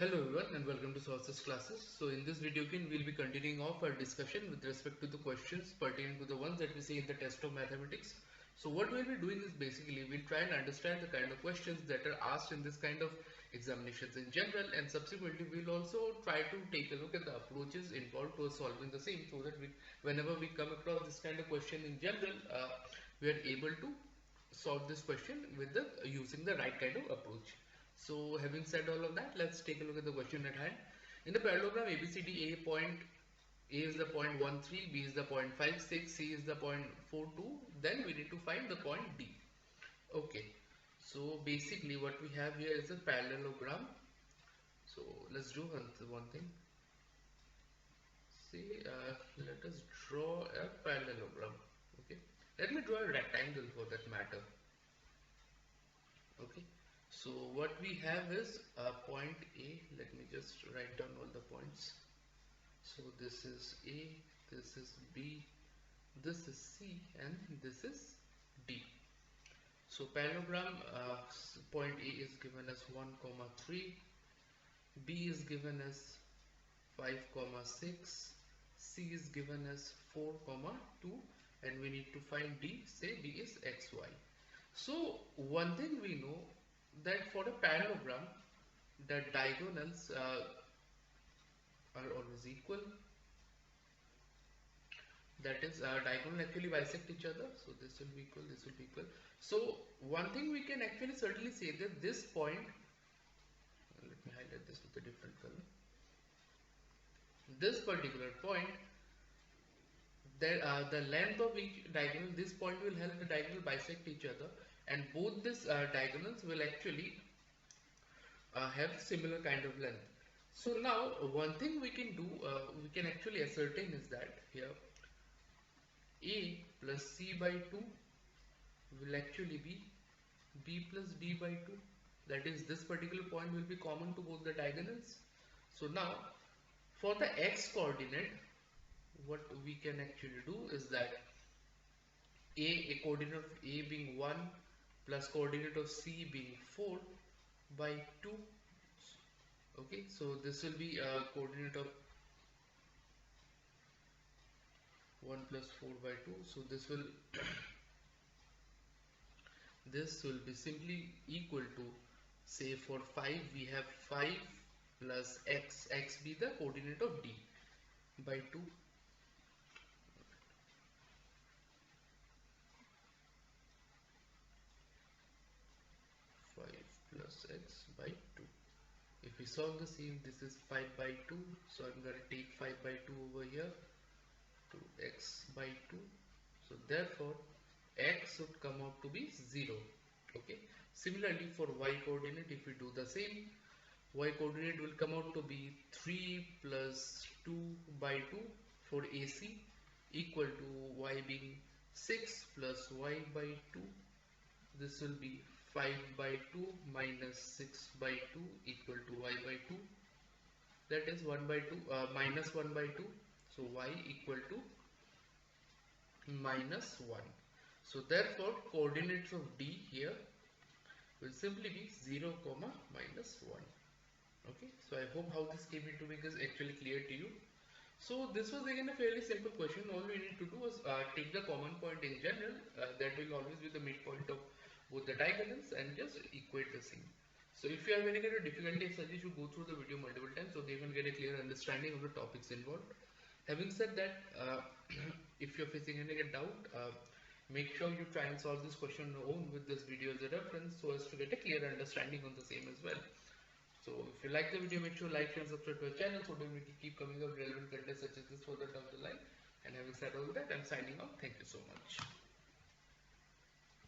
Hello everyone and welcome to Sources classes. So in this video again we'll be continuing off our discussion with respect to the questions pertaining to the ones that we see in the test of mathematics. So what we'll be doing is basically we'll try and understand the kind of questions that are asked in this kind of examinations in general, and subsequently we'll also try to take a look at the approaches involved to solving the same, so that whenever we come across this kind of question in general, we are able to solve this question with the using the right kind of approach. So having said all of that, let's take a look at the question at hand. In the parallelogram ABCD, A is the point 13, B is the point 56, C is the point 42. Then we need to find the point D. Okay, so basically what we have here is a parallelogram. So let's do one thing. See, let us draw a parallelogram. Okay, let me draw a rectangle for that matter. Okay, so what we have is point A. Let me just write down all the points. So this is A, this is B, this is C, and this is D. So parallelogram, point A is given as 1, 3, B is given as 5, 6, C is given as 4, 2, and we need to find D. Say D is XY. So one thing we know, that for a parallelogram the diagonals are always equal. That is, diagonal actually bisect each other, so this will be equal, this will be equal. So one thing we can actually certainly say that this point, let me highlight this with a different color, this particular point, there the length of each diagonal, this point will help the diagonal bisect each other, and both these diagonals will actually have similar kind of length. So now one thing we can do, we can actually ascertain is that here A plus C by 2 will actually be B plus D by 2. That is, this particular point will be common to both the diagonals. So now for the x coordinate, what we can actually do is that a coordinate of A being 1 plus coordinate of C being 4 by 2. Okay, so this will be a coordinate of 1 plus 4 by 2. So this will this will be simply equal to, say for 5 we have 5 plus x be the coordinate of D by 2. 5 plus x by 2. If we solve the same, this is 5 by 2, so I'm going to take 5 by 2 over here to x by 2. So therefore x would come out to be 0. Okay, similarly for y coordinate, if we do the same, y coordinate will come out to be 3 plus 2 by 2 for AC, equal to y being 6 plus y by 2. This will be 5 by 2 minus 6 by 2 equal to y by 2. That is 1 by 2 minus 1 by 2. So y equal to minus 1. So therefore coordinates of D here will simply be 0, minus 1. Okay, so I hope how this came into being is actually clear to you. So this was again a fairly simple question. All we need to do was take the common point in general, that will always be the midpoint of both the diagonals, and just equate the same. So if you have any kind of difficulty, I suggest you go through the video multiple times so they can get a clear understanding of the topics involved. Having said that, if you're facing any doubt, make sure you try and solve this question on your own with this video as a reference, so as to get a clear understanding on the same as well. So if you like the video, make sure like, share and subscribe to our channel so that we can keep coming up relevant content such as this further down the line. And having said all that, I'm signing off. Thank you so much.